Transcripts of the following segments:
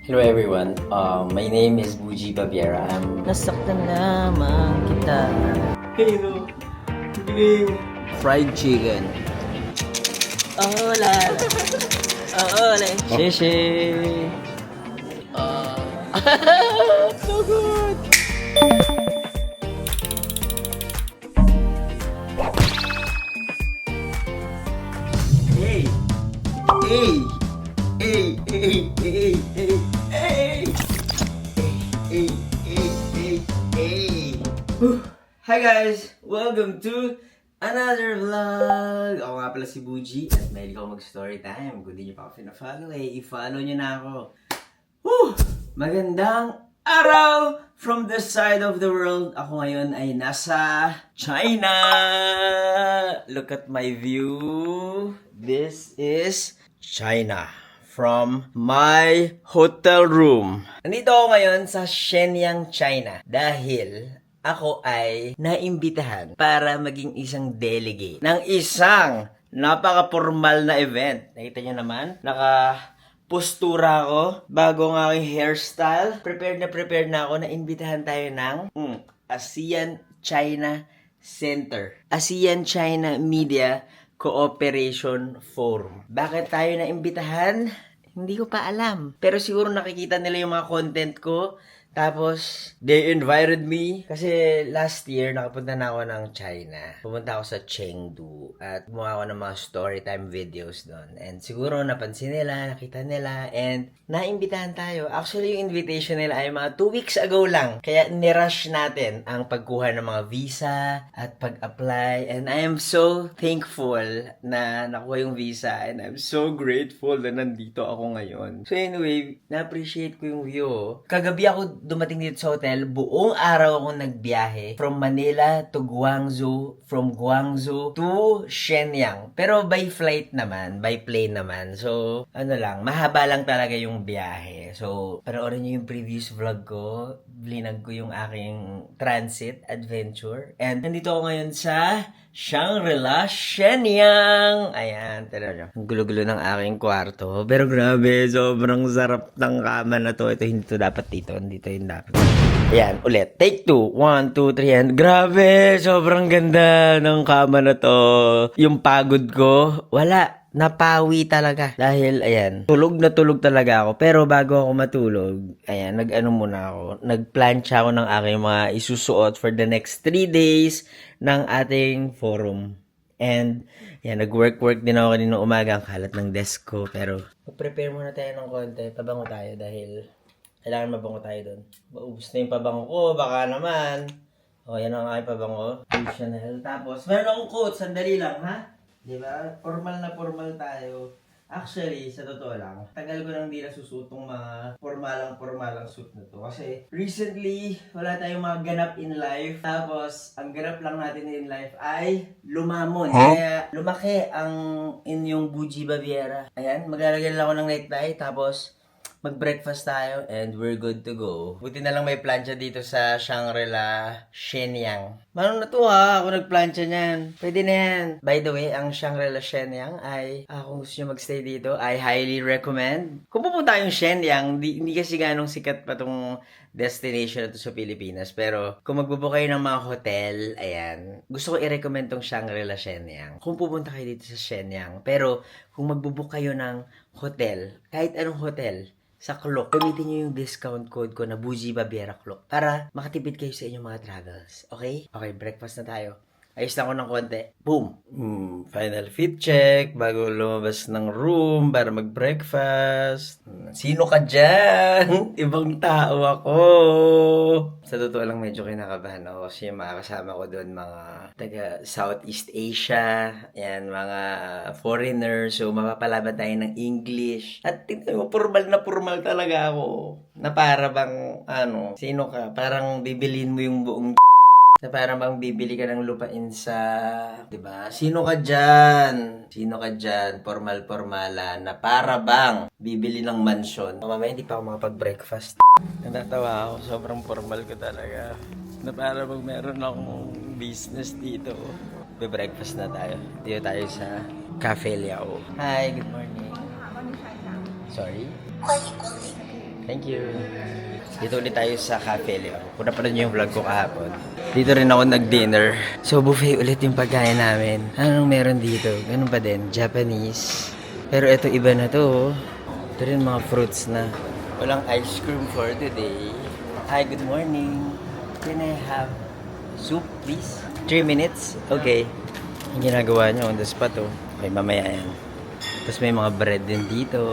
Hello everyone, my name is Buji Baviera. Nasaktan lamang kita. Hello, galing. Fried chicken. Oh, lala. Oh, ole. Shishi. So good. Hey, hey, hey, hey, hey, hey, hey, hey, hey, hey. Hi guys, welcome to another vlog. Ako nga pala si Buji at mahilig ako mag-story time. Kung di nyo pa ako pina-follow, i-follow nyo na ako. Magandang araw from the side of the world. Ako ngayon ay nasa China. Look at my view. This is China from my hotel room. Nandito ako ngayon sa Shenyang, China dahil ako ay naimbitahan para maging isang delegate ng isang napaka-formal na event. Nakita nyo naman, postura ko, bago ang aking hairstyle. Prepared na ako na imbitahan tayo ng ASEAN China Center. ASEAN China Media Cooperation Forum. Bakit tayo na imbitahan? Hindi ko pa alam. Pero siguro nakikita nila yung mga content ko. Tapos, they invited me. Kasi last year, nakapunta na ako ng China. Pumunta ako sa Chengdu. At gumawa ako ng mga story time videos doon. And siguro napansin nila, nakita nila. And naimbitahan tayo. Actually, yung invitation nila ay mga 2 weeks ago lang. Kaya nirush natin ang pagkuha ng mga visa at pag-apply. And I am so thankful na nakuha yung visa. And I'm so grateful na nandito ako ngayon. So anyway, na-appreciate ko yung view. Kagabi ako dumating dito sa hotel, buong araw akong nagbiyahe from Manila to Guangzhou, from Guangzhou to Shenyang. Pero by flight naman, by plane naman. So, mahaba lang talaga yung biyahe. So, panoorin nyo yung previous vlog ko. Vlinag ko yung aking transit adventure. And nandito ako ngayon sa Shangri-La, Shenyang. Ayan, tira nyo. Ang gulo-gulo ng aking kwarto. Pero grabe, sobrang sarap ng kama na to. Ito, hindi to dapat dito. Dito yung dapat. Ayan, ulit. Take 2. 1, 2, 3, and grabe, sobrang ganda ng kama na to. Yung pagod ko, wala. Napawi talaga. Dahil, ayan, tulog na tulog talaga ako. Pero bago ako matulog, ayan, muna ako. Nagplansya ako ng aking mga isusuot for the next 3 days ng ating forum. And, ayan, nag-work din ako kanina umaga. Ang kalat ng desk ko. Pero, mag-prepare muna tayo ng konti. Pabango tayo dahil kailangan mabango tayo doon. Maubos na yung pabango ko. Baka naman. O, yan ang aking pabango. Chanel. Tapos, meron akong quote. Sandali lang, ha? Diba? Formal na formal tayo. Actually, sa totoo lang, tagal ko nang di nasusuot tong mga formalang suit na to. Kasi recently, wala tayong mga ganap in life. Tapos, ang ganap lang natin in life ay lumamon. Huh? Kaya lumaki ang inyong Buji Baviera. Ayan, maglalagay lang ako ng necktie. Tapos, mag-breakfast tayo and we're good to go. Buti na lang may plancha dito sa Shangri-La, Shenyang. Manong na to ha, ako nagplancha niyan. Pwede na yan. By the way, ang Shangri-La Shenyang ay, kung gusto nyo magstay dito, I highly recommend. Kung pupunta yung Shenyang, hindi kasi ganong sikat pa tong destination na to sa Pilipinas. Pero, kung magbubook kayo ng mga hotel, ayan, gusto ko i-recommend tong Shangri-La Shenyang. Kung pupunta kayo dito sa Shenyang, pero kung magbubook kayo ng hotel, kahit anong hotel, sa Klook, gamitin nyo yung discount code ko na Buji Baviera Klook para makatipid kayo sa inyong mga travels. Okay? Okay, breakfast na tayo. Ayos lang ko ng konti. Boom! Final fit check bago lumabas ng room para mag-breakfast. Sino ka dyan? Ibang tao ako. Sa totoo lang medyo kinakabahan ako kasi yung mga kasama ko doon mga taga Southeast Asia, yan, mga foreigners. So, mapapalaban tayo ng English. At tingnan mo, formal talaga ako. Na para bang, sino ka? Parang bibilin mo yung buong na parang bang bibili ka ng lupain sa, 'di ba? Sino ka diyan? Formal-formala na para bang bibili ng mansyon. Mamaya hindi pa ako makapag-breakfast. Natatawa ako, sobrang formal ko talaga. Na para bang meron akong business dito. Be-breakfast na tayo. Dito tayo sa Cafe Liao. Hi, good morning. Sorry? 欢迎光临。Thank you. Dito ulit tayo sa Cafe Leo. Kung napanood niyo yung vlog ko kahapon. Dito rin ako nag-dinner. So, buffet ulit yung pagkain namin. Anong meron dito? Ganun pa din. Japanese. Pero ito iba na to. Ito rin mga fruits na. Walang ice cream for today. Hi, good morning. Can I have soup, please? 3 minutes? Okay. Ang ginagawa niyo on the spot, oh. Okay, mamaya yan. Tapos may mga bread din dito.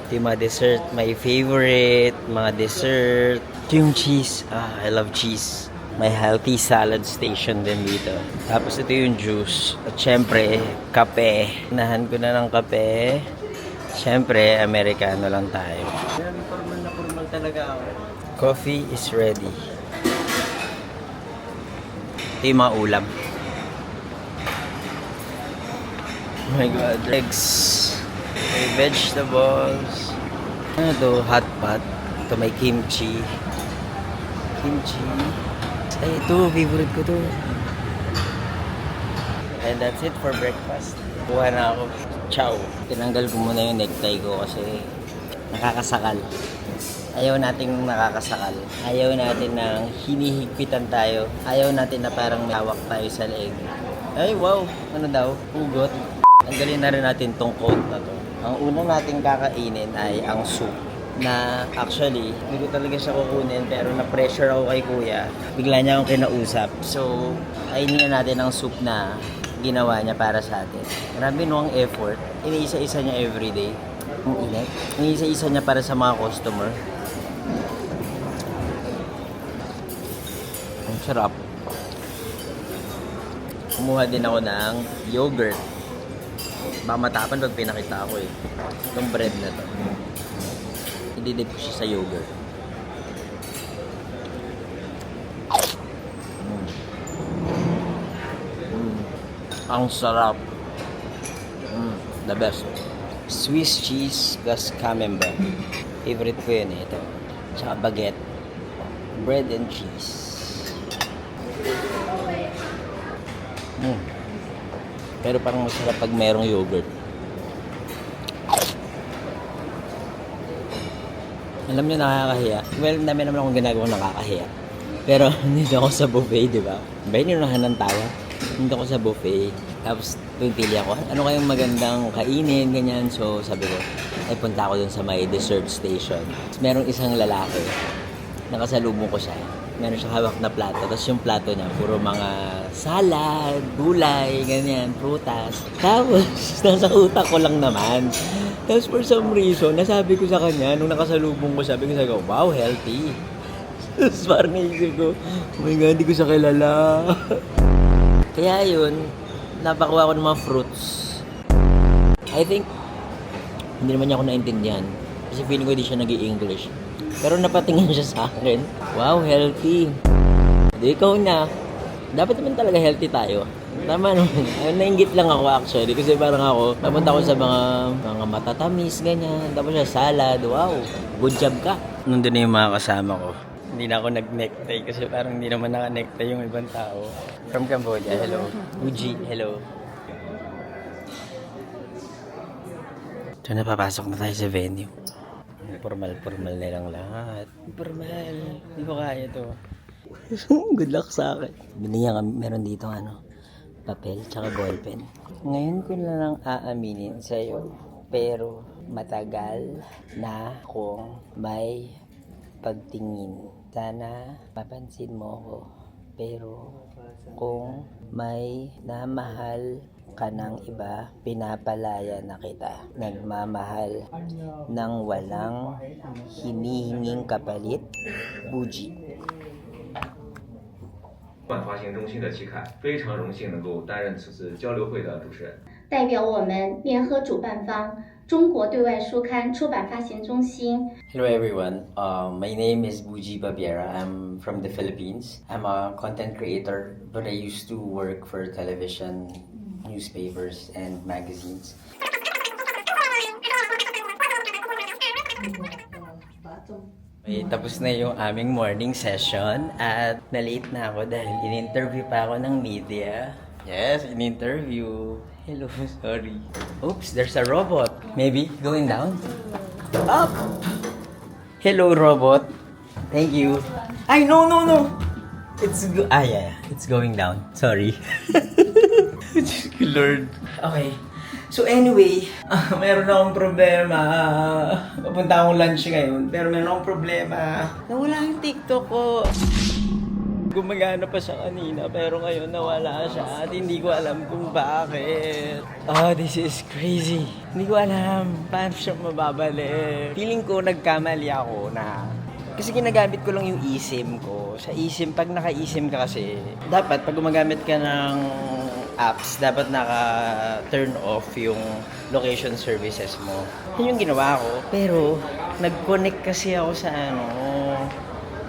Ito yung mga dessert. My favorite. Mga dessert. Ito yung cheese. I love cheese. May healthy salad station din dito. Tapos ito yung juice. At syempre, kape. Nahan ko na ng kape. Syempre, Americano lang tayo. Formal na formal talaga ako. Coffee is ready. Ito yung mga ulam. Oh my god, eggs. May vegetables. Ano to? Hot pot. Ito may kimchi. Kimchi. Ay, ito. Favorite ko to. And that's it for breakfast. Kuha na ako. Ciao. Tinanggal ko muna yung necktie ko kasi nakakasakal. Ayaw nating nakakasakal. Ayaw natin nang hinihigpitan tayo. Ayaw natin na parang may hawak tayo sa leeg. Ay, wow. Ano daw? Ugot. Tanggalin na rin natin tong coat na to. Ang unang nating kakainin ay ang soup. Na actually, hindi ko talaga siya kukunin pero na-pressure ako kay kuya. Bigla niya akong kinausap. So, kainin na natin ang soup na ginawa niya para sa atin. Marami nuwang effort. Iniisa-isa niya everyday. Ang init. Iniisa-isa niya para sa mga customer. Ang sarap. Kumuha din ako ng yogurt. Baka matapan pag pinakita ako eh. Itong bread na to. Ididip ko siya sa yogurt. Ang sarap. The best. Swiss cheese plus camembert. Favorite ko yun eh. Ito. Tsaka baguette. Bread and cheese. Pero parang masarap pag merong yogurt. Alam niyo, nakakahiya. Well, dami naman akong ginagawang nakakahiya. Pero nandito ako sa buffet, di ba? Ba, ninunahan ng tawa. Nandito ako sa buffet. Tapos pipili ako, ano kayong magandang kainin, ganyan. So sabi ko, ay punta ako dun sa may dessert station. Tapos merong isang lalaki. Nakasalubong ko siya. Meron siyang hawak na plato. Tapos yung plato niya, puro mga salad, gulay, ganyan, prutas. Tapos, nasa utak ko lang naman. Tapos for some reason, nasabi ko sa kanya, nung nakasalubong ko, sabi ko sa kanya, wow, healthy. Tapos parang naisip ko, oh my God, hindi ko siya kilala. Kaya yun, napakuha ko ng mga fruits. I think, hindi naman niya ako naintindihan. Kasi feeling ko hindi siya nag-i-English. Pero napatingin siya sa akin. Wow, healthy. Di ikaw na. Dapat naman talaga healthy tayo. Tama naman. Nainggit lang ako actually. Kasi parang ako, napunta ako sa mga matatamis, ganyan. Tapos siya, salad. Wow, good job ka. Nandun na yung mga kasama ko. Hindi na ako nag-necktie kasi parang hindi naman naka-necktie yung ibang tao. From Cambodia, hello. Uji, hello. So, napapasok na tayo sa venue. Formal na lang lahat. Formal. Hindi ko kaya to. Good luck sa akin. Binigyan kami, meron dito papel tsaka ballpen. Ngayon ko na lang aaminin sa'yo. Pero matagal na akong may pagtingin. Sana mapansin mo ako. Pero kung may namahal ka ng iba, pinapalaya na kita. Nagmamahal ng walang hinihinging kapalit, Buji. 发行中心的期刊，非常荣幸能够担任此次交流会的主持人。代表我们联合主办方中国对外书刊出版发行中心。 Hello everyone, my name is Buji Babiera. I'm from the Philippines. I'm a content creator, but I used to work for television, newspapers, and magazines. Tapos na yung aming morning session at na-late na ako dahil in-interview pa ako ng media. Yes, in-interview. Hello, sorry. Oops, there's a robot. Maybe going down? Up! Hello, robot. Thank you. Ay, no. Yeah. It's going down. Sorry. Lord. Okay. So anyway, meron akong problema. Papunta akong lunch ngayon, pero meron akong problema. Nawala yung TikTok ko. Gumagana pa siya kanina, pero ngayon nawala siya at hindi ko alam kung bakit. Oh, this is crazy. Hindi ko alam paano siya mababalik. Feeling ko nagkamali ako na kasi ginagamit ko lang yung eSIM ko. Sa eSIM, pag naka-eSIM ka kasi, dapat pag gumagamit ka ng apps, dapat naka-turn off yung location services mo. Yun yung ginawa ko. Pero, nag-connect kasi ako sa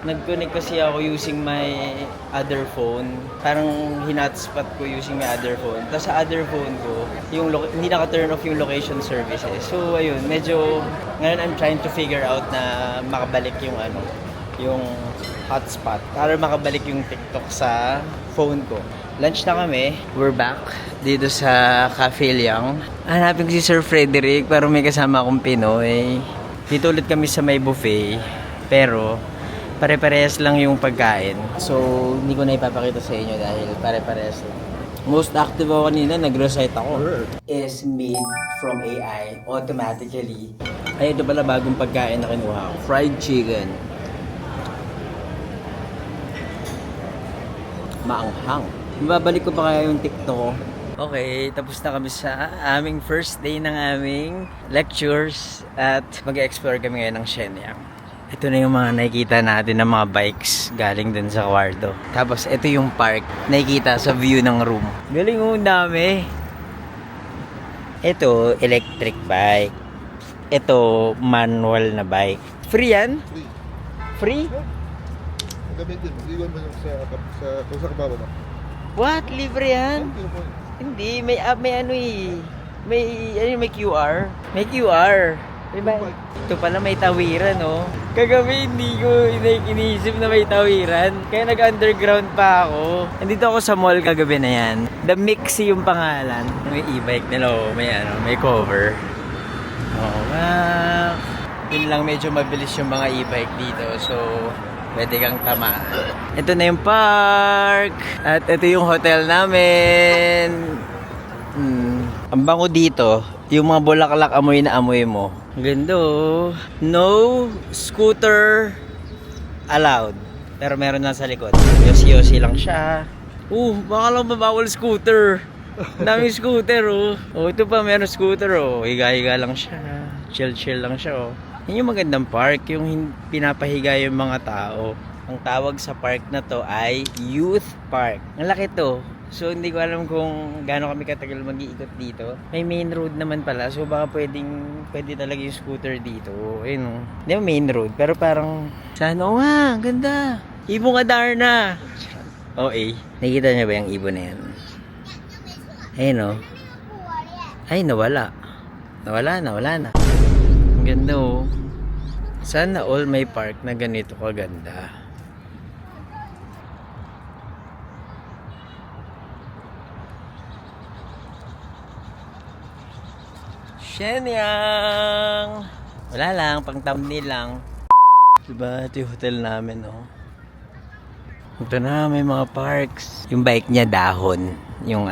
nag-connect kasi ako using my other phone. Parang hinotspot ko using my other phone. Tapos sa other phone ko, hindi naka-turn off yung location services. So, ayun, medyo, ngayon I'm trying to figure out na makabalik yung hotspot. Para makabalik yung TikTok sa phone ko. Lunch na kami. We're back dito sa Cafe Liang. Hanapin ko si Sir Frederick, pero may kasama akong Pinoy. Dito ulit kami sa may buffet. Pero, pare-parehas lang yung pagkain. So, hindi ko na ipapakita sa inyo dahil pare-parehas lang. Most active ako kanina, nag-recite ako. Is made from AI automatically. Ay, ito pala bagong pagkain na kinuha ko. Fried chicken. Maanghang. Mababalik ko pa kaya yung TikTok ko. Okay, tapos na kami sa aming first day ng aming lectures at mag-explore kami ngayon ng Shenyang. Ito na yung mga nakikita natin ng mga bikes galing dun sa kwarto. Tapos ito yung park, nakikita sa view ng room. Galing ang dami. Ito, electric bike. Ito, manual na bike. Free yan? Free? Gamitin mo, iwan mo sa kababa mo. What? Libre yan? Hindi, may QR. May QR. Diba? Ito pala may tawiran, no? Kagabi hindi ko iniisip na may tawiran. Kaya nag-underground pa ako. Nandito ako sa mall kagabi na yan. The Mixi yung pangalan. May e-bike nila, oh. May cover. Oh, yun lang, medyo mabilis yung mga e-bike dito. So, pwede kang tamaan. Ito na yung park. At ito yung hotel namin. Ang bango dito, yung mga bulaklak amoy na amoy mo. Ang ganda, oh. No scooter allowed. Pero meron lang sa likod. Yosi-yosi lang siya. Baka lang mabawal scooter. Daming scooter, oh. Ito pa meron scooter, oh. Higa-higa lang siya. Chill-chill lang siya, oh. Yun yung magandang park, yung pinapahiga yung mga tao. Ang tawag sa park na to ay Youth Park. Ang laki to. So, hindi ko alam kung gaano kami katagal mag-iikot dito. May main road naman pala. So, baka pwede talaga yung scooter dito. Ayun, no? Hindi mo main road. Pero parang, sana, nga, ganda. Ibon ka, Darna. Nakikita niyo ba yung ibon na yan? Ayun, no? Ay, nawala. Nawala na. Ang ganda, oh. Sana all may park na ganito kaganda. Shenyang! Wala lang, pang thumbnail lang. Diba, ito yung hotel namin, oh. Ito na, may mga parks. Yung bike niya, dahon. Yung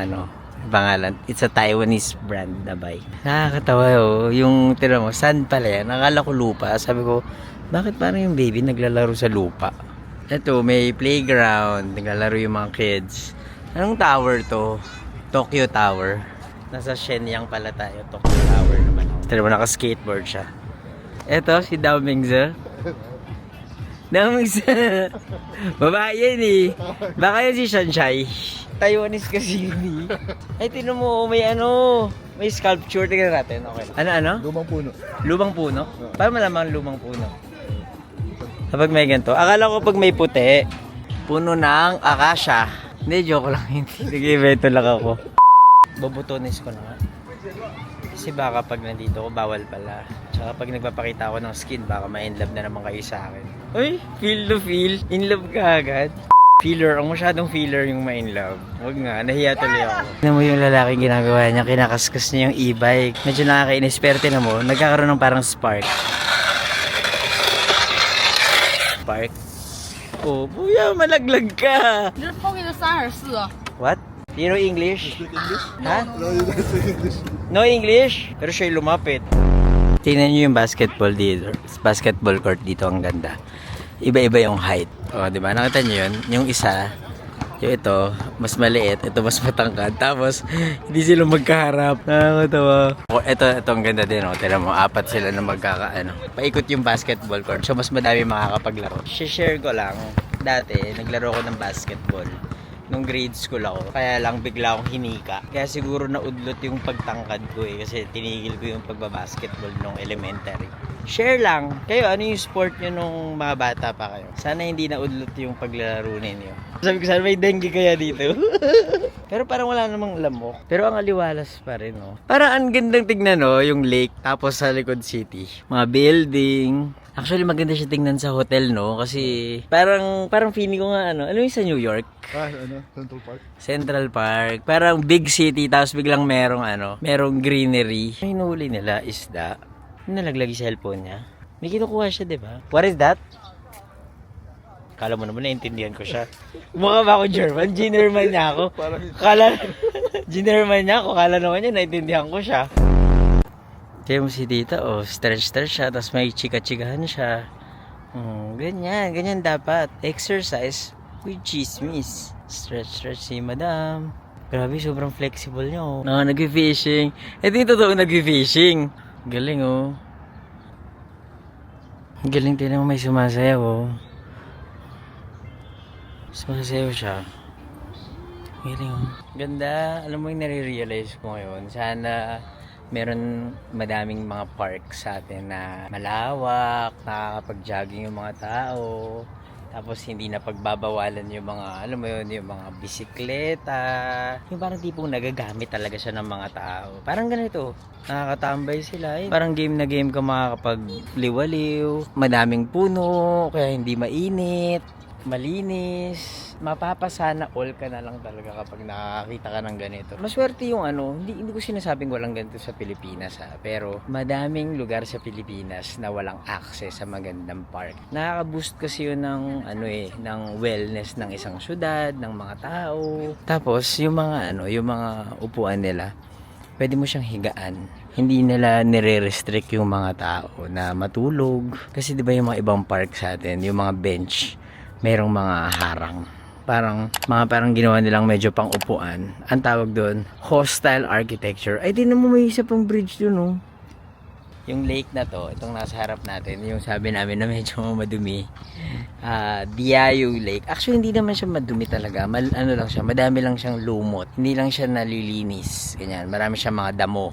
pangalan. It's a Taiwanese brand na bike. Nakakatawa, oh. Yung, tira mo, sand pala yan. Nakala ko lupa. Sabi ko, bakit parang yung baby naglalaro sa lupa? Ito, may playground. Naglalaro yung mga kids. Anong tower to? Tokyo Tower. Nasa Shenyang pala tayo. Tokyo Tower naman. Tira mo, naka-skateboard siya. Ito, si Dao Mingze. Dao Mingze. Babae yan, eh. Baka yan si Shanshai. Taiwanese kasi yun, eh. Ay, tinan mo, may sculpture. Tingnan natin, okay. Ano? Lumang puno. Lumang puno? Paano malaman lumang puno? Kapag may ganito. Akala ko pag may puti, puno ng akasya. Hindi, joke lang. Hindi. Nag-evento lang ako. Bobotones ko na nga. Kasi baka pag nandito ko, bawal pala. Tsaka pag nagpapakita ako ng skin, baka ma-inlove na naman kayo sa akin. Uy, feel to feel. Inlove ka agad. Filler, ang masyadong filler yung ma-inlove. Huwag nga, nahiya tuloy ako. Tignan mo yung lalaking ginagawa niya, kinakaskas niya yung e-bike. Medyo nakakainis, pero tignan mo, nagkakaroon ng parang spark. park. Oh, buya, malaglag ka. 你这抛给了3还是4啊？ What? Do you know English? Speak English? Ha? No, you don't speak English. No English? Pero siya'y lumapit. Tingnan nyo yung basketball dito. Basketball court dito, ang ganda. Iba-iba yung height. O, di ba? Nakita nyo yun? Yung isa, yung ito, mas maliit. Ito, mas matangkad. Tapos, hindi sila magkaharap. Nakakatawa. O, ito ang ganda din. O, tira mo, 4 sila na paikot yung basketball court. So, mas madami makakapaglaro. Share ko lang. Dati, naglaro ko ng basketball. Nung grade school ako. Kaya lang bigla akong hinika. Kaya siguro naudlot yung pagtangkad ko Kasi tinigil ko yung pagbabasketball nung elementary. Share lang. Kayo, ano yung sport nyo nung mga bata pa kayo? Sana hindi naudlot yung paglalaro ninyo. Sabi ko sana may dengue kaya dito. Pero parang wala namang lamok. Pero ang aliwalas pa rin, no? Parang ang gandang tignan, no? Yung lake. Tapos sa likod city. Mga building. Actually, maganda siya tingnan sa hotel, no? Kasi parang feeling ko nga, ano yung sa New York? Central Park. Central Park. Parang big city, tapos biglang merong greenery. May nahuli nila, isda. Nalaglag yung cellphone niya. May kinukuha siya, di ba? What is that? Kala mo naman, naintindihan ko siya. Mukha ba ako German? Ginerman niya ako. Ginerman niya ako. Kala naman niya, naintindihan ko siya. Kaya mo si tita, stretch siya, tapos may chika-chikahan siya. Ganyan dapat. Exercise with chismis. Stretch si madam. Grabe, sobrang flexible niya, nag-fishing. Ito yung totoo nag-fishing. Galing, Galing, tinan mo may sumasayaw, Sumasayaw siya. Galing, Ganda. Alam mo yung nare-realize ko ngayon. Sana meron madaming mga park sa atin na malawak, nakakapag-jogging yung mga tao. Tapos hindi na pagbabawalan yung mga, alam mo yun, yung mga bisikleta. Yung parang tipong nagagamit talaga siya ng mga tao. Parang ganito, nakakatambay sila. Parang game na game ka makakapagliwaliw. Madaming puno, kaya hindi mainit, malinis. Mapapasana all ka na lang talaga kapag nakakita ka ng ganito. Maswerte yung hindi ko sinasabing walang ganito sa Pilipinas pero madaming lugar sa Pilipinas na walang access sa magandang park. Nakaka-boost kasi yun ng ng wellness ng isang syudad, ng mga tao. Tapos yung mga upuan nila, pwede mo siyang higaan. Hindi nila nire-restrict yung mga tao na matulog. Kasi 'di ba yung mga ibang park sa atin, yung mga bench, merong mga harang. Parang ginawa nilang medyo pang upuan. Ang tawag doon, hostile architecture. Ay, tinan mo may isa pang bridge doon, Yung lake na to, itong nasa harap natin, yung sabi namin na medyo madumi. Diayo Lake. Actually, hindi naman siya madumi talaga. Lang siya, madami lang siyang lumot. Hindi lang siya nalilinis. Ganyan, marami siyang mga damo.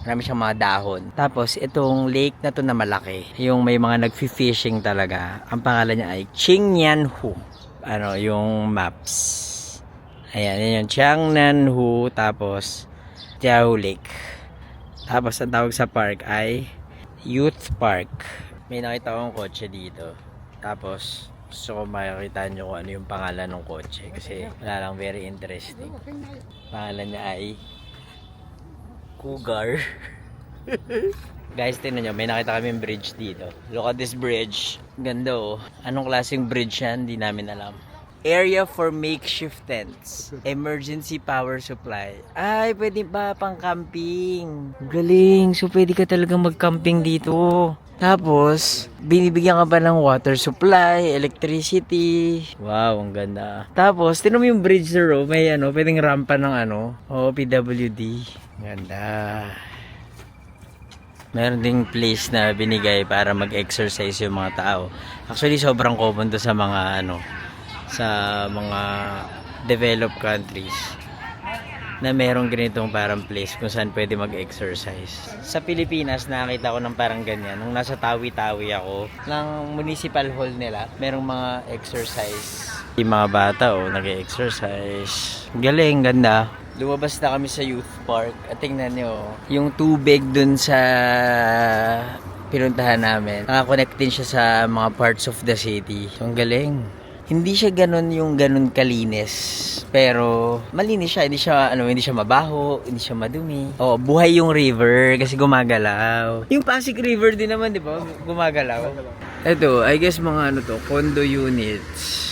Marami siyang mga dahon. Tapos, itong lake na to na malaki, yung may mga nag-fishing talaga, ang pangalan niya ay Qingyanhu. Yung maps. Ayan, yun yung Jiangnan-hu, tapos Diao Lake. Tapos ang tawag sa park ay Youth Park. May nakita akong kotse dito. Tapos gusto ko makikita nyo kung ano yung pangalan ng kotse kasi wala lang, very interesting. Pangalan niya ay Cougar. Guys, tingnan nyo, may nakita kaming bridge dito. Look at this bridge. Ganda, Anong klaseng bridge yan? Hindi namin alam. Area for makeshift tents. Emergency power supply. Ay, pwede ba pang camping? Galing. So, pwede ka talagang mag-camping dito. Tapos, binibigyan ka pa ng water supply, electricity. Wow, ang ganda. Tapos, tinan mo yung bridge na may pwedeng rampa ng PWD. Ganda. Meron ding place na binigay para mag-exercise yung mga tao. Actually, sobrang common to sa mga sa mga developed countries na merong ganitong parang place kung saan pwede mag-exercise. Sa Pilipinas, nakakita ko ng parang ganyan. Nung nasa Tawi-Tawi ako, ng municipal hall nila, merong mga exercise. Yung mga bata, nag-exercise. Galing, ganda. Lumabas na kami sa youth park at tingnan nyo, yung tubig dun sa pinuntahan namin, nakakonect din siya sa mga parts of the city. So, ang galing. Hindi siya ganun kalinis, pero malinis siya, hindi siya mabaho, hindi siya madumi. Buhay yung river kasi gumagalaw. Yung Pasig River din naman, di ba? Gumagalaw. Ito, I guess mga ano to, condo units.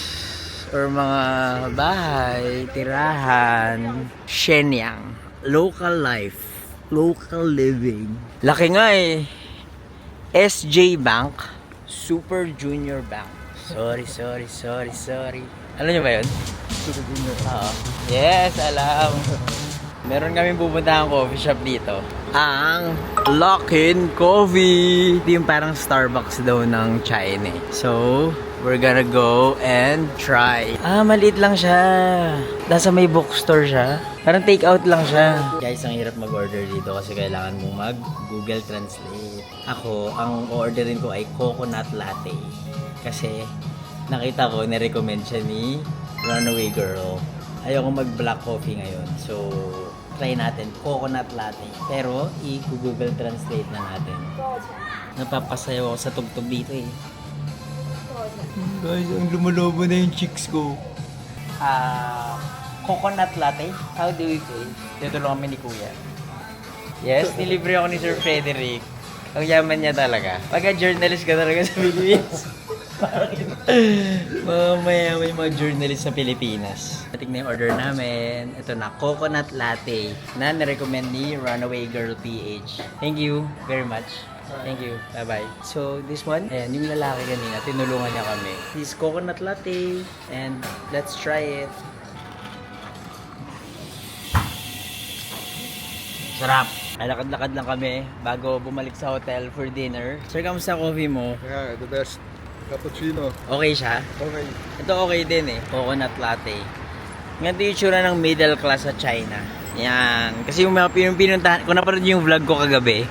Or mga bahay, tirahan. Shenyang. Local life. Local living. Laki nga eh. SJ Bank. Super Junior Bank. Sorry. Alam nyo ba yun? Super Junior. Oo. Yes, alam. Meron kami pupuntahan coffee shop dito. Ang Luckin Coffee. Ito yung parang Starbucks daw ng China. So, we're gonna go and try. Maliit lang siya. Nasa may bookstore siya. Parang take out lang siya. Guys, ang hirap mag-order dito kasi kailangan mong mag-Google Translate. Ako, ang orderin ko ay coconut latte. Kasi nakita ko, nirecommend siya ni Runaway Girl. Ayoko mag-black coffee ngayon. So, try natin coconut latte. Pero, i-Google Translate na natin. Napapasayaw ako sa tugtog dito eh. Guys, ang lumalobo na yung chicks ko. Coconut latte? How do we say? Tutulungan kami ni Kuya. Yes, nilibre ako ni Sir Frederick. Ang yaman niya talaga. Pagka-journalist ka talaga sa Philippines. Mamaya may mga journalist sa Pilipinas. Ating na yung order namin. Ito na, coconut latte na nirecommend ni Runaway Girl PH. Thank you very much. Thank you. Bye-bye. So, this one, ayan, yung lalaki kanina, tinulungan niya kami. This coconut latte, and let's try it. Sarap! Lakad-lakad lang kami bago bumalik sa hotel for dinner. Sir, kamusta coffee mo? Yeah, the best. Cappuccino. Okay siya? Okay. Ito okay din eh. Coconut latte. Ganito yung tsura ng middle class sa China. Yan. Kasi yung pinuntahan, kung napanood yung vlog ko kagabi,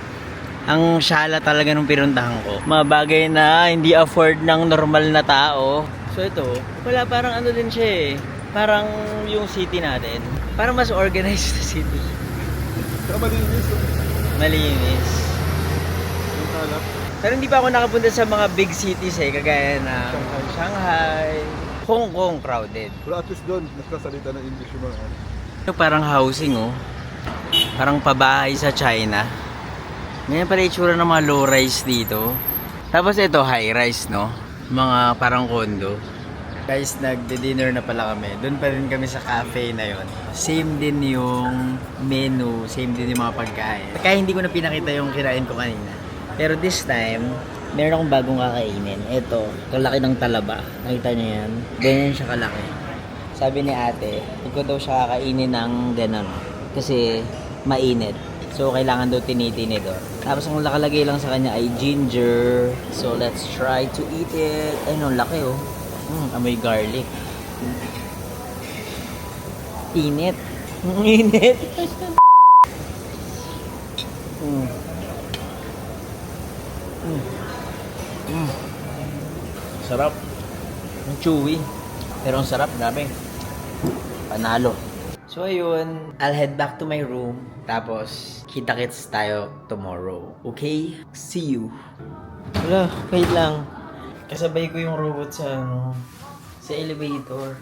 ang shala talaga nung pinuntahan ko. Mga bagay na hindi afford ng normal na tao. So ito, wala, parang ano din siya eh. Parang yung city natin. Parang mas organized na city. Saka malinis. Malinis. Yung kalap. Pero hindi pa ako nakapunta sa mga big cities eh. Kagaya ng Shanghai. Hong Kong crowded. Pero at least doon, nagkasalita ng English yung mga ano. Parang housing oh. Parang pabahay sa China. Ganyan pala itsura ng mga low-rise dito. Tapos ito high-rise no. Mga parang condo. Guys, nagde-dinner na pala kami. Doon pa rin kami sa cafe na yon. Same din yung menu. Same din yung mga pagkain. Kaya hindi ko na pinakita yung kinain ko kanina. Pero this time, meron akong bagong kakainin. Ito, kalaki ng talaba. Nakita niyo yan? Ganyan siya kalaki. Sabi ni ate, hindi ko daw siya kakainin ng ganun. Kasi mainit. So, kailangan daw tinitini doon. Tapos, ang nakalagay lang sa kanya ay ginger. So, let's try to eat it. Ay, no, laki oh. Amoy garlic. Init. Init. Sarap. Ang chewy. Pero ang sarap, grabe. Panalo. So ayun, I'll head back to my room. Tapos, kita-kits tayo tomorrow. Okay? See you. Wala, wait lang. Kasabay ko yung robot sa sa elevator.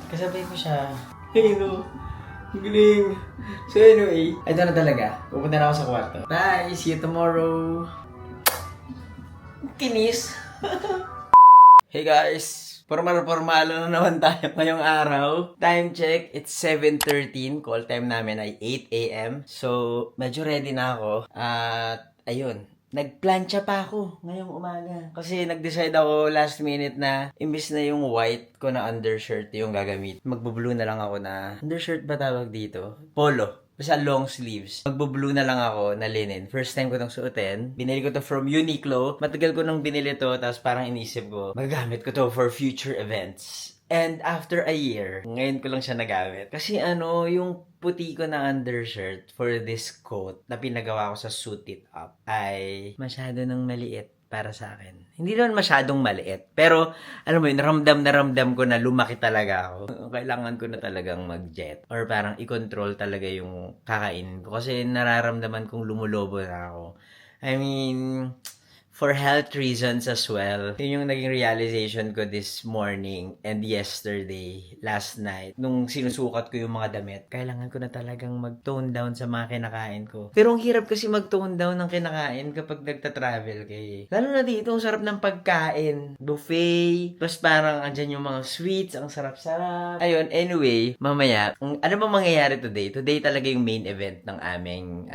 Kasabay ko siya. Hey no. Galing. So anyway, ito na talaga. Pupunta na ako sa kwarto. Bye! See you tomorrow. Kinis. Hey guys! Formal-formalo na naman tayo ngayong araw. Time check, it's 7:13. Call time namin ay 8 a.m. So, medyo ready na ako. At, ayun. Nagplancha pa ako ngayong umaga. Kasi nag-decide ako last minute na imbis na yung white ko na undershirt yung gagamit. Magbo-blue na lang ako na, undershirt ba tawag dito? Polo. Basta long sleeves. Magbo-blue na lang ako na linen. First time ko itong suotin. Binili ko to from Uniqlo. Matagal ko nang binili to. Tapos parang inisip ko, magagamit ko to for future events. And after a year, ngayon ko lang siya nagamit. Kasi yung puti ko na undershirt for this coat na pinagawa ko sa Suit It Up ay masyado nang maliit para sa akin. Hindi naman masyadong maliit. Pero, alam mo yun, ramdam ko na lumaki talaga ako. Kailangan ko na talagang mag-jet. Or parang i-control talaga yung kakainin ko. Kasi nararamdaman kong lumulobo na ako. I mean, for health reasons as well. Yun yung naging realization ko this morning and yesterday, last night, nung sinusukat ko yung mga damit. Kailangan ko na talagang mag-tone down sa mga kinakain ko. Pero ang hirap kasi mag-tone down ng kinakain kapag nagta-travel kay. Lalo na dito, ang sarap ng pagkain. Buffet, plus parang andyan yung mga sweets, ang sarap-sarap. Ayun, anyway, mamaya, ano ba mangyayari today? Today talaga yung main event ng aming,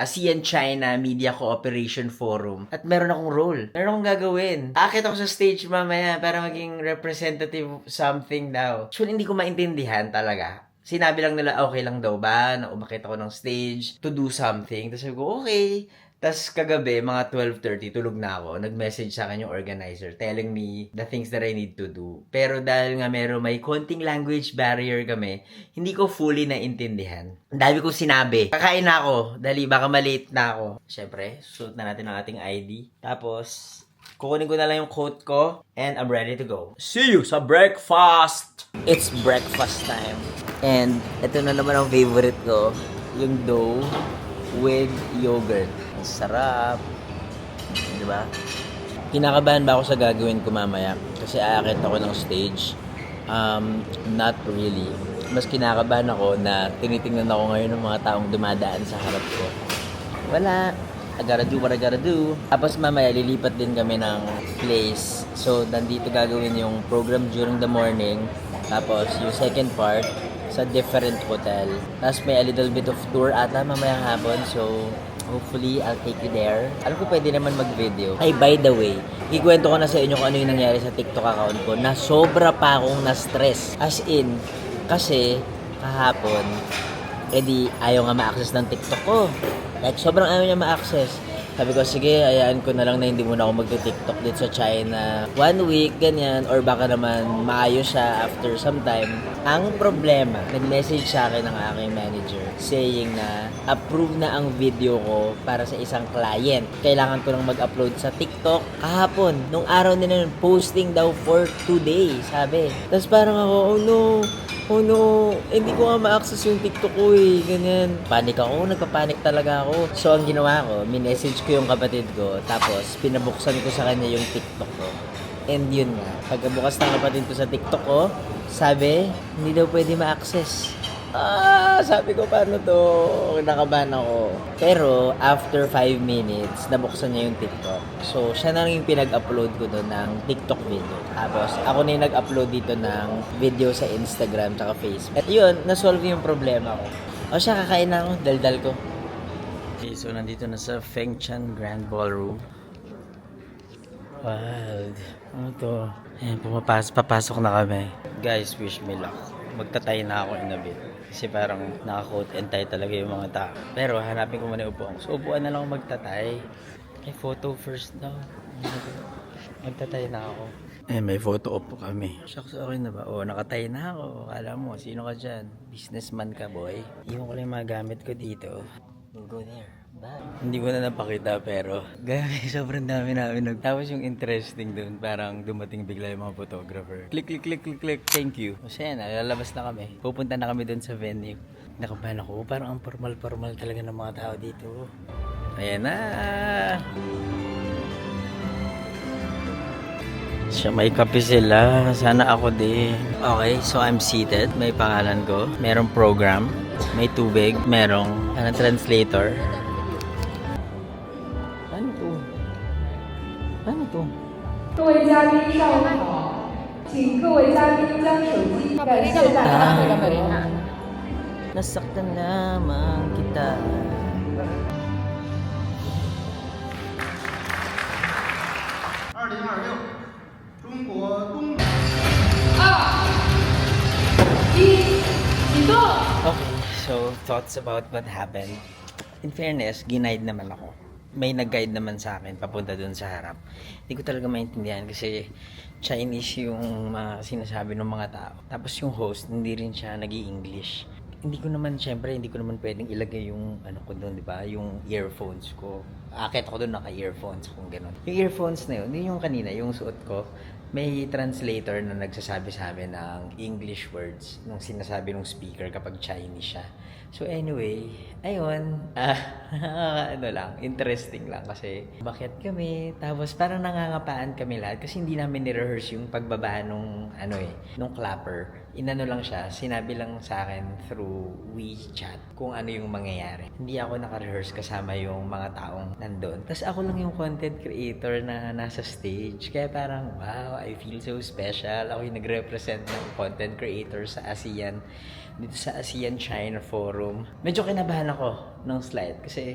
ASEAN-China Media Cooperation Forum. At meron akong role. Meron akong gagawin. Aakit ako sa stage mamaya para maging representative something daw. Actually, hindi ko maintindihan talaga. Sinabi lang nila, okay lang daw ba na umakit ako ng stage to do something. Tapos sabi ko, okay. Tapos kagabi, mga 12:30, tulog na ako. Nag-message sa akin yung organizer telling me the things that I need to do. Pero dahil nga may konting language barrier kami, hindi ko fully naintindihan. Ang dami kong sinabi. Kakain na ako. Dali, baka malate na ako. Siyempre, suot na natin ang ating ID. Tapos, kukunin ko na lang yung coat ko and I'm ready to go. See you sa breakfast! It's breakfast time. And ito na naman ang favorite ko. Yung dough with yogurt. Ang sarap. Diba? Kinakabahan ba ako sa gagawin ko mamaya? Kasi aakit ako ng stage. Not really. Mas kinakabahan ako na tinitingnan ako ngayon ng mga taong dumadaan sa harap ko. Wala. I gotta do what I gotta do. Tapos mamaya lilipat din kami ng place. So, nandito gagawin yung program during the morning. Tapos, yung second part sa different hotel. Tapos may a little bit of tour ata mamayang hapon. So, hopefully, I'll take you there. Alam ko pwede naman mag-video. Ay, by the way, ikwento ko na sa inyo kung ano yung nangyari sa TikTok account ko na sobra pa akong na-stress. As in, kasi kahapon, edi ayaw nga ma-access ng TikTok ko. Like, sobrang ayaw niya ma-access. Sabi ko, sige, ayaan ko na lang na hindi muna ako magti-TikTok dito sa China. 1 week, ganyan. Or baka naman maayos siya after some time. Ang problema, nag-message sa akin ng aking manager saying na approve na ang video ko para sa isang client. Kailangan ko lang mag-upload sa TikTok kahapon. Nung araw nila nun, posting daw for 2 days, sabi. Tapos parang ako, oh no, hindi ko nga ma-access yung TikTok ko eh, ganyan. Panik ako, nagpapanik talaga ako. So, ang ginawa ko, minessage ko yung kapatid ko, tapos pinabuksan ko sa kanya yung TikTok ko. And yun nga, pagkabukas ng kapatid ko sa TikTok ko, sabi, hindi daw pwede ma-access. Sabi ko, paano to? Nakabahan ako. Pero, after 5 minutes, nabuksan niya yung TikTok. So, siya na yung pinag-upload ko doon ng TikTok video. Tapos, ako na yung nag-upload dito ng video sa Instagram tsaka Facebook. At yun, nasolve yung problema ko. O siya, kakain na ako. Daldal ko. Okay, so nandito na sa Feng Chan Grand Ballroom. Wild. Ano to? Ayan, papasok na kami. Guys, wish me luck. Magtatay na ako in a bit. Kasi parang naka-coat and tie talaga yung mga tao. Pero hanapin ko muna yung upuan. So upuan na lang ako magtatay. Ay, photo first daw. Magtatay na ako. Eh, may photo op po kami. Shucks, okay na ba? Oo, nakatay na ako. Akala mo, sino ka dyan? Businessman ka, boy. Iwan ko lang yung mga gamit ko dito. We'll go there. Bye. Hindi ko na napakita pero grabe, sobrang dami namin. Tapos yung interesting dun, parang dumating bigla yung mga photographer. Click. Thank you. Kasi yan, lalabas na kami. Pupunta na kami dun sa venue. Nakabahan ako, parang ang formal talaga ng mga tao dito. Ayan na! Siya, may kape sila. Sana ako din. Okay, so I'm seated. May pangalan ko. Merong program. May tubig. Merong translator. Ano to? 各位嘉宾上午好，请各位嘉宾将手机感谢大家。 Nasaktan lamang kita. Okay, so thoughts about what happened. In fairness, ginaid naman ako. May nag-guide naman sa akin papunta dun sa harap. Hindi ko talaga maintindihan kasi Chinese yung sinasabi ng mga tao. Tapos yung host, hindi rin siya nag-i-English. Hindi ko naman pwedeng ilagay yung ano ko doon, di ba? Yung earphones ko. Akit ako doon naka-earphones kung gano'n. Yung earphones na yun yung kanina, yung suot ko. may translator na nagsasabi sa amin ng English words nung sinasabi ng speaker kapag Chinese siya. So anyway, ayun, ano lang, interesting lang kasi bakit kami, tapos parang nangangapaan kami lahat kasi hindi namin ni-rehearse yung pagbaba nung nung clapper. Inano lang siya, sinabi lang sa akin through WeChat kung ano yung mangyayari. Hindi ako naka-rehearse kasama yung mga taong nandun. Tapos ako lang yung content creator na nasa stage. Kaya parang, wow, I feel so special. Ako yung nag-represent ng content creator sa ASEAN, dito sa ASEAN China Forum. Medyo kinabahan ako ng slide kasi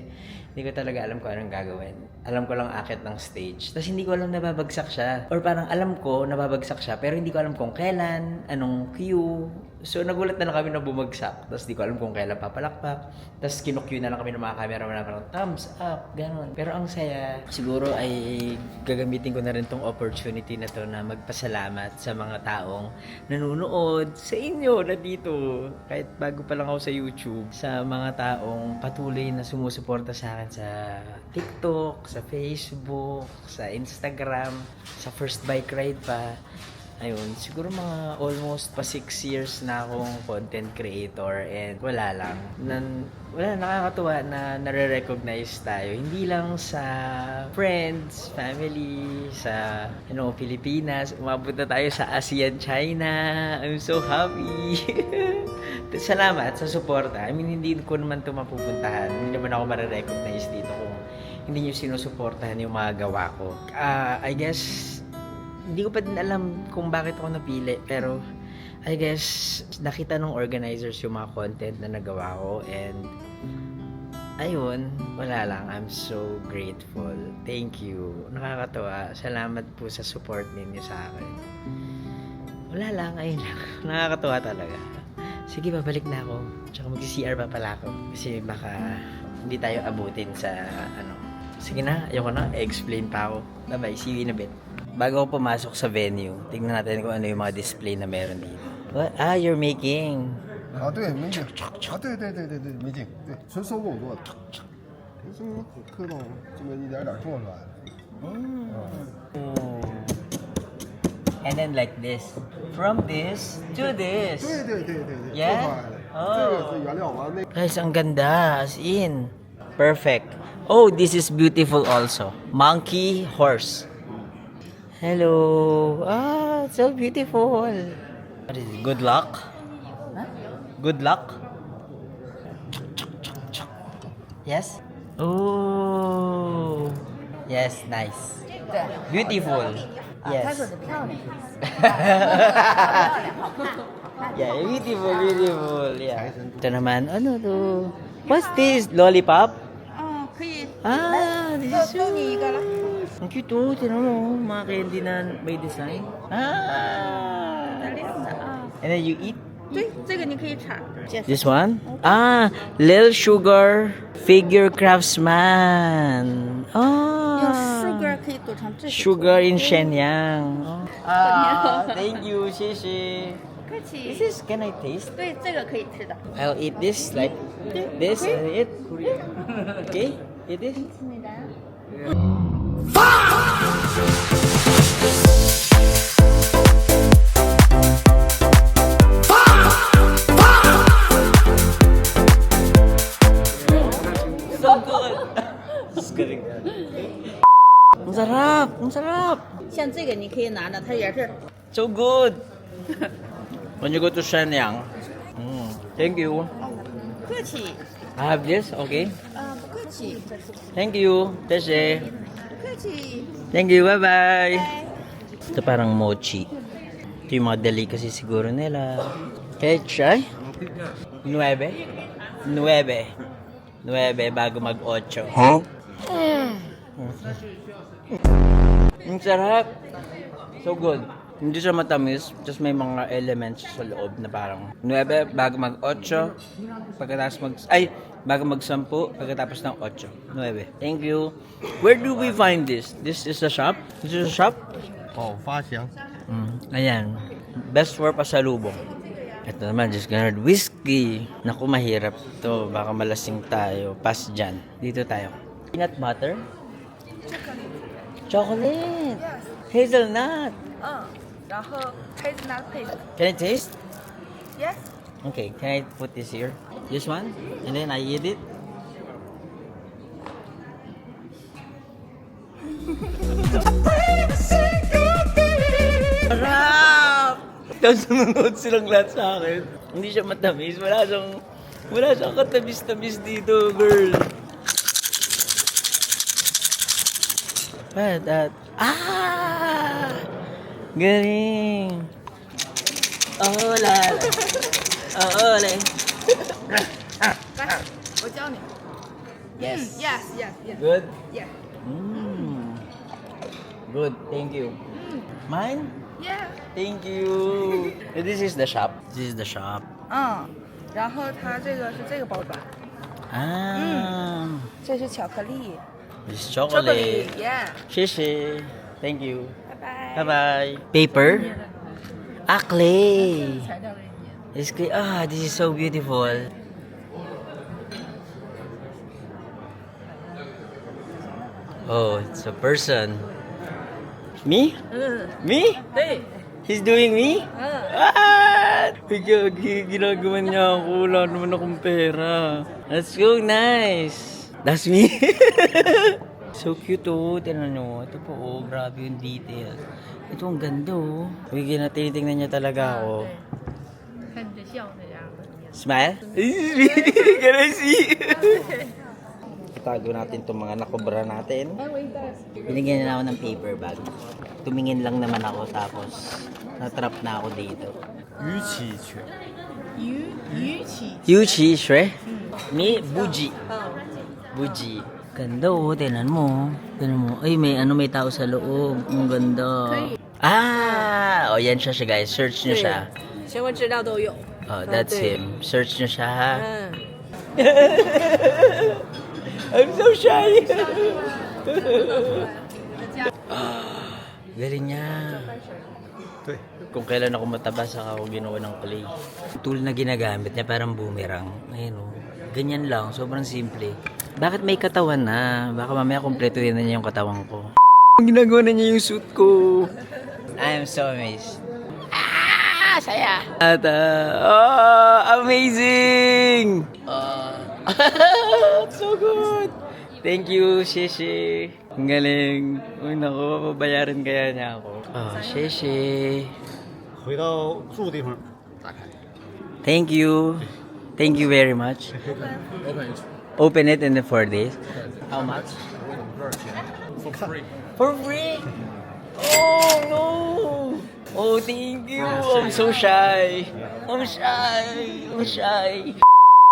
hindi ko talaga alam kung anong gagawin. Alam ko lang akit ng stage. Tapos hindi ko alam nababagsak siya. Or parang alam ko nababagsak siya pero hindi ko alam kung kailan, anong cue. So nagulat na lang kami na bumagsak. Tapos hindi ko alam kung kailan papalakpak. Tapos kinukue na lang kami ng mga camera na parang thumbs up, gano'n. Pero ang saya, siguro ay gagamitin ko na rin tong opportunity na to na magpasalamat sa mga taong nanonood sa inyo na dito. Kahit bago pa lang ako sa YouTube, sa mga taong patuloy na sumusuporta sa akin sa TikTok, sa Facebook, sa Instagram, sa First Bike Ride pa. Ayun, siguro mga almost pa 6 years na akong content creator and wala lang. Nakakatuwa na nare-recognize tayo. Hindi lang sa friends, family, sa Pilipinas. Umabot na tayo sa ASEAN China. I'm so happy. Salamat sa suporta. I mean, hindi ko naman ito mapupuntahan. Hindi naman ako mare-recognize dito kung hindi nyo sinusuportahan yung mga gawa ko. I guess hindi ko pa din alam kung bakit ako napili, pero I guess nakita ng organizers yung mga content na nagawa ko and ayun, wala lang. I'm so grateful. Thank you. Nakakatawa. Salamat po sa support ninyo sa akin. Wala lang, ayun lang. Nakakatawa talaga. Sige, babalik na ako. Tsaka mag-CR pa pala ako. Kasi baka hindi tayo abutin sa Sige na, ayoko na. I-explain pa ako. Bye-bye. See you in a bit. Bago ako pumasok sa venue, tingnan natin kung ano yung mga display na meron dito. What? You're making. 啊，对，美景。啊，对，美景，对，纯手工做的。这刻动这么一点点做出来的。 And then like this. From this to this. 对， Yeah? 做出来的。这个是原料完那。 Guys, ang ganda. As in. Perfect. Oh, this is beautiful also. Monkey horse. Hello. So beautiful. What is it? Good luck? Huh? Good luck? Yes? Oh. Yes, nice. Beautiful. Yes. Yeah, beautiful. Yeah. Ito naman, ano to? What's this? Lollipop? 可以 This is 送你一个了。 ang cute oh. Tinan mo, mga candy na may design. And then you eat? 对，这个你可以插。 This one? Lil Sugar Figure Craftsman. sugar 可以读成这个。 Sugar in Shenyang. Thank you, 谢谢。客气。 This is, can I taste? 对，这个可以吃的。 I'll eat this like this and eat. Okay? Eat this. So good. Ang sarap, ang sarap. 像这个你可以拿着，它也是。 So good. When you go to Shenyang. Thank you. 客气。 I have this, okay? 不客气。 Thank you. 谢谢。不客气。 Thank you, bye-bye. Ito parang mochi. Ito yung mga delicacy siguro nila. Okay, try. 9. 9 bago mag-8. Huh? Ang sarap. So good. Hindi siya matamis, just may mga elements sa loob na parang 9 bago mag-8, pagkatapos bago mag-10, pagkatapos ng 8. 9. Thank you. Where do we find this? This is a shop? This is a shop? 哦，发祥。 Ayan. Best for pasalubong. Ito naman, just ganun. Whiskey. Naku, mahirap to. Baka malasing tayo. Pass dyan. Dito tayo. Peanut butter. Chocolate. Hazelnut. 然后hazelnut paste. Can I taste? Yes. Okay, can I put this here? This one? And then I eat it? Sarap! Tapos nanonood silang lahat sa akin. Hindi siya matamis. Wala siyang katamis-tamis dito, girl. Galing! Oh, lala. Oh, ole. 来，我教你。 Yes. Yes, yes, yes. Good? Yeah. Good, thank you. Mine? Yeah. Thank you. This is the shop. This is the shop. 然后它这个是这个包装， Ah. 这是巧克力。 This chocolate. Yeah. 谢谢. Thank you. 拜拜。 Bye bye. Paper? Ah, clay. 材料给你。 It's clay. Ah, this is so beautiful. Oh, it's a person. Me? Me? 对。 He's doing me? What? Ginagawa niya ako. Wala naman akong pera. That's so nice. That's me. So cute oh. Tignan nyo. Ito po oh. Grabe yung detail. Ito ang ganda oh. Bigyan na tinitingnan niya talaga ako. 看你的笑的样子。 Smile? Can I see? Itago natin itong mga nakobra natin. Binigyan na ako ng paper bag. Tumingin lang naman ako tapos natrap na ako dito. Yuchi shre? Me? Buji. Buji. Ganda oh, tinan mo. Tinan mo. Ay, may tao sa loob. Ang ganda. Ah! O, yan siya guys. Search nyo siya. 相关资料都有。 Oh, that's him. Search nyo siya ha. I'm so shy. Galing niya. Kung kailan ako mataba, saka ako ginawa ng clay. Tool na ginagamit niya, parang boomerang. Ayun o. Ganyan lang, sobrang simple. Bakit may katawan na? Baka mamaya kompleto din na niya yung katawan ko. Ginagawa na niya yung suit ko. I am so amazed. Ah! Saya! At, amazing! So good! Thank you, Sheshe. Ang galing. Uy, naku, papabayaran kaya niya ako. Oh, Sheshe. 回到住的地方，打开。 Thank you. Thank you very much. Open it in the 4 days. How much? For free? Oh, no! Oh, thank you. I'm so shy. I'm shy.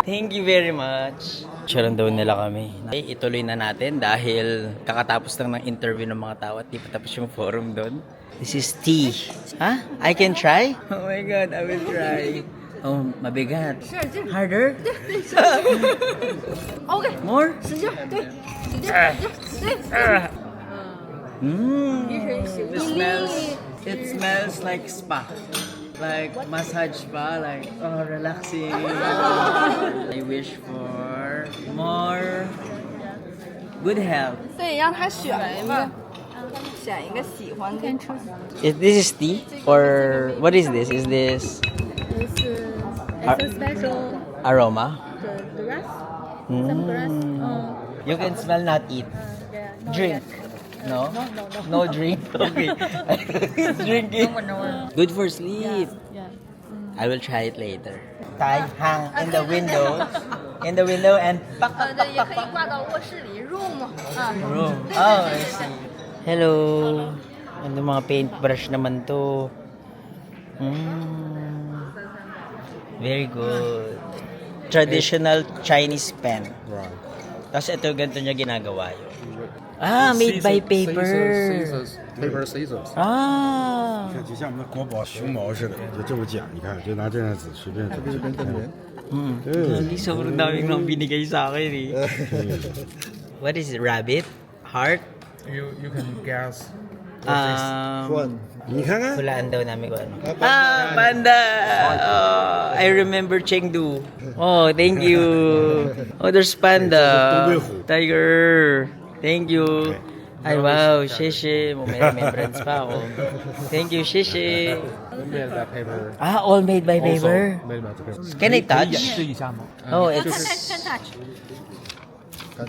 Thank you very much. Sharon daw nila kami. Ituloy na natin dahil kakatapos lang ng interview ng mga tao at di pa tapos yung forum doon. This is tea. Huh? I can try? Oh my God, I will try. Oh, mabigat. Harder? OK， More? 使劲，对，使劲，对。 It smells like spa. Like massage spa, like relaxing. I wish for more good health. 对，让他选一个，选一个喜欢的。 This is tea? Or what is this? Is this It's special aroma? the grass. You can smell, not eat. Drink. No? No drink? Okay. Drinking. Good for sleep. I will try it later. Tie, hang in the window. In the window and pak, pak, pak, 也 pak, 可以 pak. 挂到卧室里 room Room. Oh, I see. Hello. Ano mga paintbrush naman to. Very good. Traditional Chinese pen. Right. Tapos ito, ganito niya ginagawa yun. Ah, made by paper. paper scissors。 Ah. 看，就像我们国宝熊猫似的，就这么剪，你看，就拿这样纸随便这么剪。Hindi, sobrang daming nang binigay sa akin eh. What is it? Rabbit? Heart? You can guess。 你看看， Hulaan daw namin kung ano. Ah, panda! Oh, I remember Chengdu. Oh, thank you. Oh, there's panda. Tiger. Thank you. Ay, wow, Shishi. May remembrance pa ako. Thank you, Shishi. Made by paper. Ah, all made by paper. Made by paper. Can I touch? 一下吗？ Oh, it's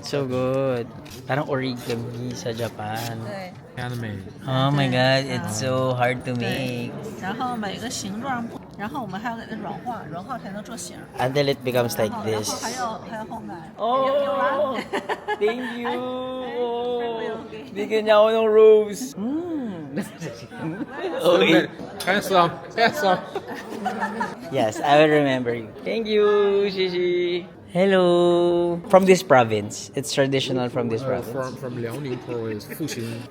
so good. Parang origami sa Japan. 对， Anime. Oh my god, it's so hard to make. 然后每个形状不，然后我们还要给它软化，软化才能做形。 Until it becomes like 然 this. 后还要后面。 Oh, thank you. Bigyan niya ako ng rose. Okay. Handsome. Handsome. Yes, I will remember you. Thank you, Shishi. Hello. From this province. It's traditional from this province. From Liaoning province, Fuxing.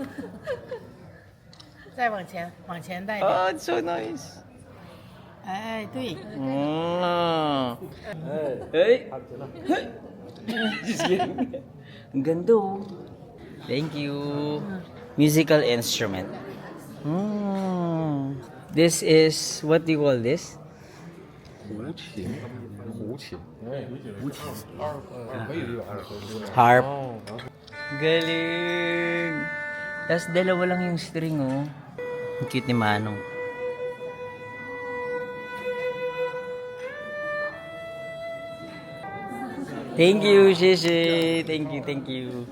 再往前，往前带一点。 Oh, it's so nice. 哎，对， Hey. Just kidding. Ang ganda oh. Thank you. Musical instrument. This is, what do you call this? 胡琴。胡琴。 Harp. Galing. Tapos dalawa lang yung string oh. Ang cute ni Manong. Thank you, Shishi. Thank you.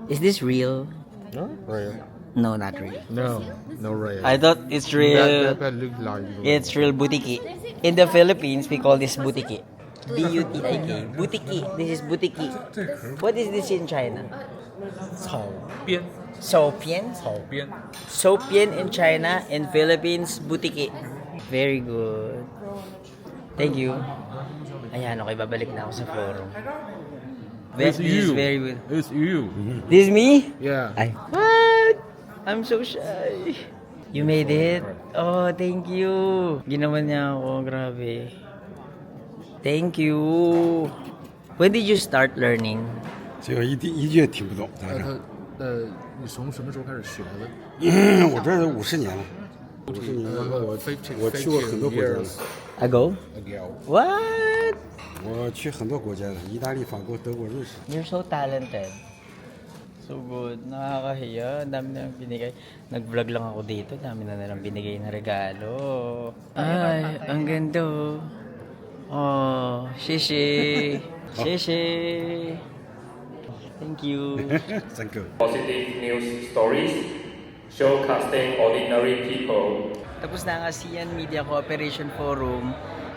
Is this real? No? Real. No, not real. No. No real. I thought it's real. That look like. It's real butiki. In the Philippines, we call this butiki. B-U-T-I-K. Butiki. This is butiki. What is this in China? 草编。 Sopian? 草编。 Sopian in China. In Philippines, butiki. Very good. Thank you. Ayan, okay, babalik na ako sa forum. This is very good. It's you. This is me? Yeah. Ay. What? I'm so shy. You made it? Oh, thank you. Ginawa niya ako. Grabe. Thank you. When did you start learning? 这个一句也听不懂。你从什么时候开始学的？我这50年了，50年了。我去过很多国家了。 Ago? What? 我去很多国家了，意大利、法国、德国、瑞士。 You're so talented. So good. Nakakahiya. Ang dami na lang binigay. Nag-vlog lang ako dito. Dami na lang binigay na regalo. Ay, ang ganda. Oh, Shishi. Shishi. Thank you. Thank you. Positive news stories showcasing ordinary people. Tapos na ang ASEAN Media Cooperation Forum.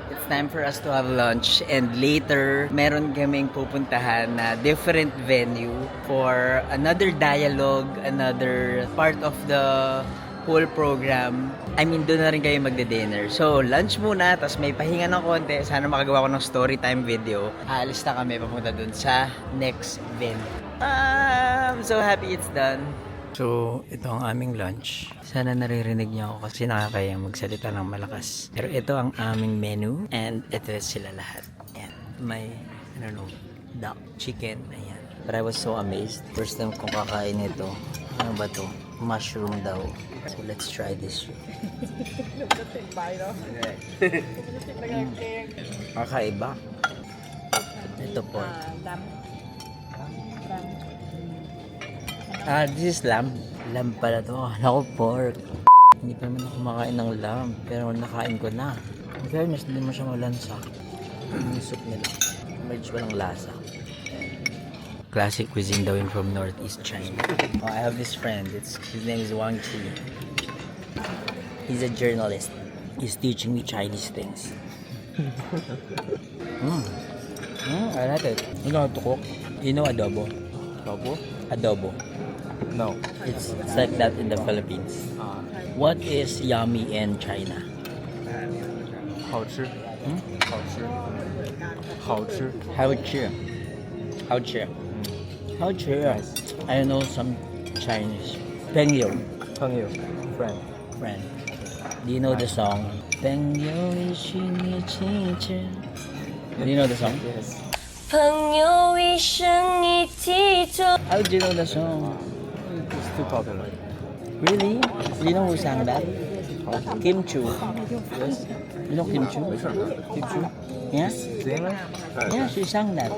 It's time for us to have lunch. And later, meron kaming pupuntahan na different venue for another dialogue, another part of the whole program. I mean, doon na rin kayo magde-dinner. So, lunch muna, tapos may pahinga ng konti. Sana makagawa ko ng story time video. Aalis na kami papunta doon sa next venue. I'm so happy it's done. So, ito ang aming lunch. Sana naririnig niyo ako kasi nakakayang magsalita ng malakas. Pero ito ang aming menu and ito sila lahat. Ayan. May, I don't know, duck, chicken, ayan. But I was so amazed. First time kong kakain ito. Ano ba to? Mushroom daw. So, let's try this. Kakaiba. Ito po. This is lamb. Lamb pala to. Ako pork. Hindi pa naman ako kumakain ng lamb. Pero nakain ko na. In fairness, hindi mo siya malansa. Yung soup nila. Medyo walang lasa. Classic cuisine daw yun from Northeast China. Oh, I have this friend. His name is Wang Chi. He's a journalist. He's teaching me Chinese things. I like it. You know how to cook? You know adobo? Adobo? Adobo. No. It's like that in the Philippines. What is yummy in China? 好吃。好吃。好吃。好吃。好吃。好吃。I know some Chinese. 朋友。朋友 friend. Friend. Do you know the song? 朋友一起你起吃. Do you know the song? Yes. 朋友一生一起走. How do you know the song? It's too popular. Really? Do you know who sang that? Kim Chu. Yes. You know Kim Chu? Kim Chu. Yeah? Singer? Yeah, she sang that.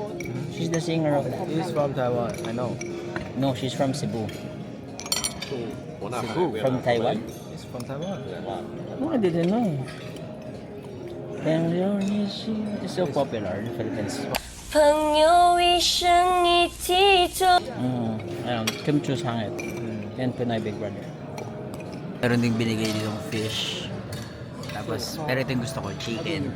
She's the singer of that. He's from Taiwan. I know. No, she's from Cebu. Cebu. From Taiwan? It's from Taiwan. Oh, I didn't know. And it's so popular in the Philippines. 朋友一生一起走。 Ayun, Kim Chu Sangit. Yan Pinoy Big Brother. Meron ding binigay ditong fish. Tapos, pero ito yung gusto ko, chicken.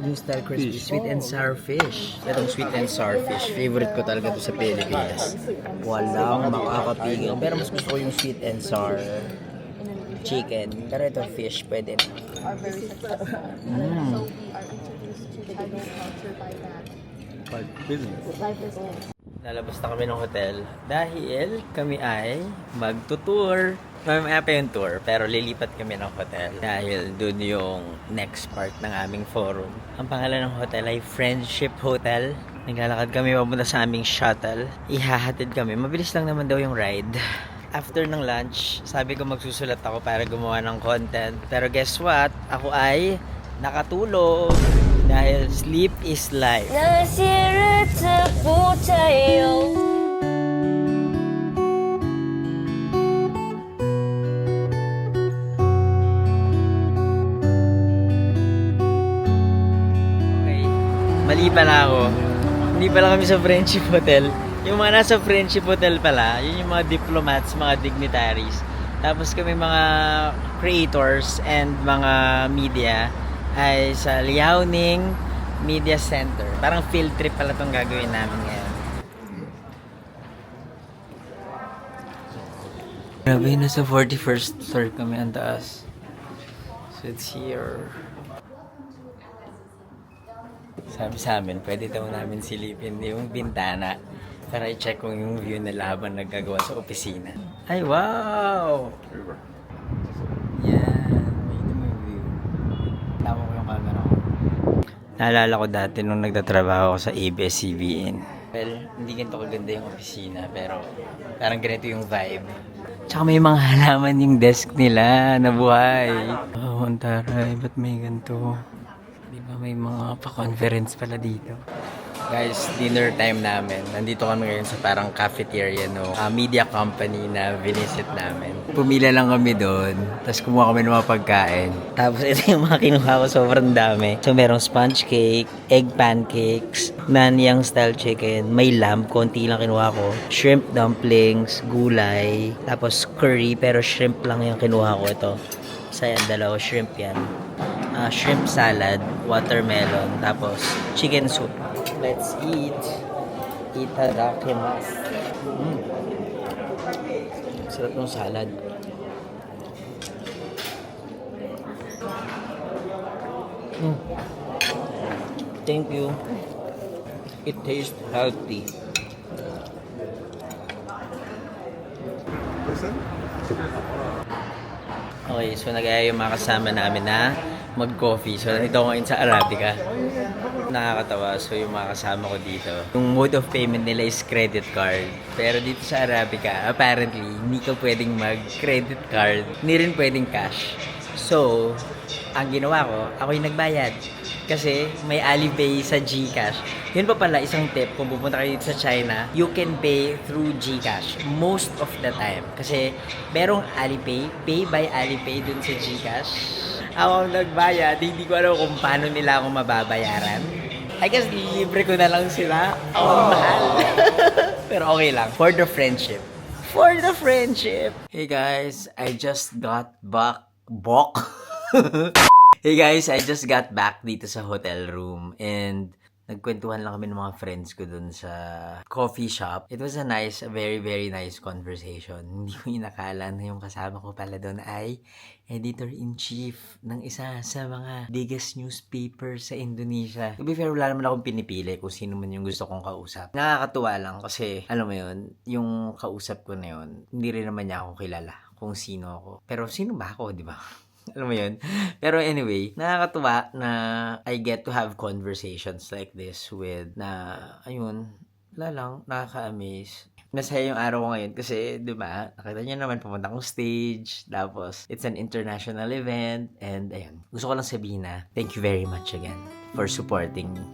Yung style crispy, sweet and sour fish. Itong sweet and sour fish, favorite ko talaga to sa Pilipinas. Walang makakapigil. Pero mas gusto ko yung sweet and sour chicken. Pero ito fish, pwede. Lalabas na kami ng hotel dahil kami ay magtutour. Mamaya pa yung tour, pero lilipat kami ng hotel dahil dun yung next part ng aming forum. Ang pangalan ng hotel ay Friendship Hotel. Naglalakad kami papunta sa aming shuttle. Ihahatid kami. Mabilis lang naman daw yung ride. After ng lunch, sabi ko magsusulat ako para gumawa ng content. Pero guess what? Ako ay nakatulog dahil sleep is life. 那些日子不再有。 Okay. Mali pala ako. Hindi pala kami sa Friendship Hotel. Yung mga nasa Friendship Hotel pala, yun yung mga diplomats, mga dignitaries. Tapos kami mga creators and mga media ay sa Liaoning Media Center. Parang field trip pala itong gagawin namin ngayon. Grabe, nasa 41st floor kami ang taas. So it's here. Sabi sa amin, pwede daw namin silipin yung bintana para i-check kung yung view nila habang naggagawa sa opisina. Ay, wow! Yan. May yung view. Tama ko yung camera ko. Naalala ko dati nung nagtatrabaho ako sa ABS-CBN. Well, hindi ganito kaganda yung opisina, pero parang ganito yung vibe. Tsaka may mga halaman yung desk nila na buhay. Oh, ang taray, ba't may ganito? Di ba may mga pa-conference pala dito? Guys, dinner time namin. Nandito kami ngayon sa parang cafeteria, no? Media company na visit namin. Pumila lang kami doon. Tapos kumuha kami ng mga pagkain. Tapos ito yung mga kinuha ko, sobrang dami. So merong sponge cake, egg pancakes, nanyang style chicken, may lamb, konti lang kinuha ko, shrimp dumplings, gulay, tapos curry, pero shrimp lang yung kinuha ko ito. Saya, dalawa shrimp yan. Shrimp salad, watermelon, tapos chicken soup. Let's eat. Itadakimasu. Sarap ng salad. Thank you. It tastes healthy. Okay, so nagaya yung mga kasama namin na mag-coffee. So, nandito ako ngayon sa Arabica. Nakakatawa. So, yung mga kasama ko dito, yung mode of payment nila is credit card. Pero dito sa Arabica, apparently, hindi ka pwedeng mag-credit card. Hindi rin pwedeng cash. So, ang ginawa ko, ako yung nagbayad. Kasi may Alipay sa GCash. Yun pa pala, isang tip, kung pupunta kayo dito sa China, you can pay through GCash most of the time. Kasi merong Alipay, pay by Alipay dun sa GCash. Ako ang nagbayad, hindi ko alam kung paano nila ako mababayaran. I guess libre ko na lang sila. Ang mahal. Pero okay lang. For the friendship. For the friendship. Hey guys, I just got back. Hey guys, I just got back dito sa hotel room and nagkwentuhan lang kami ng mga friends ko dun sa coffee shop. It was a very, very nice conversation. Hindi ko inakala na yung kasama ko pala dun ay editor-in-chief ng isa sa mga biggest newspaper sa Indonesia. To be fair, wala naman akong pinipili kung sino man yung gusto kong kausap. Nakakatuwa lang kasi, alam mo yun, yung kausap ko na yun, hindi rin naman niya ako kilala kung sino ako. Pero sino ba ako, di ba? Alam mo yun? Pero anyway, nakakatuwa na I get to have conversations like this with na, ayun, wala lang, nakaka-amaze. Masaya yung araw ko ngayon kasi, di ba, nakita niyo naman pumunta akong stage, tapos it's an international event, and ayun, gusto ko lang sabihin na thank you very much again for supporting me.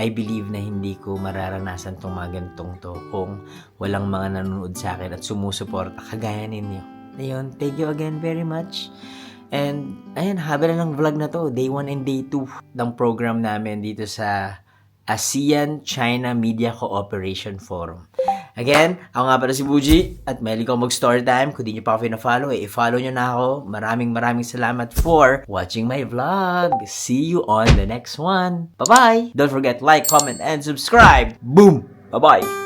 I believe na hindi ko mararanasan tong mga ganitong to kung walang mga nanonood sa akin at sumusuporta kagaya ninyo. Ayun, thank you again very much. And, ayun, haba na ng vlog na to. Day 1 and Day 2 ng program namin dito sa ASEAN-China Media Cooperation Forum. Again, ako nga pala si Buji at mahilig ako mag-story time. Kung di nyo pa ako na-follow, i-follow nyo na ako. Maraming salamat for watching my vlog. See you on the next one. Bye-bye! Don't forget, like, comment, and subscribe. Boom! Bye-bye!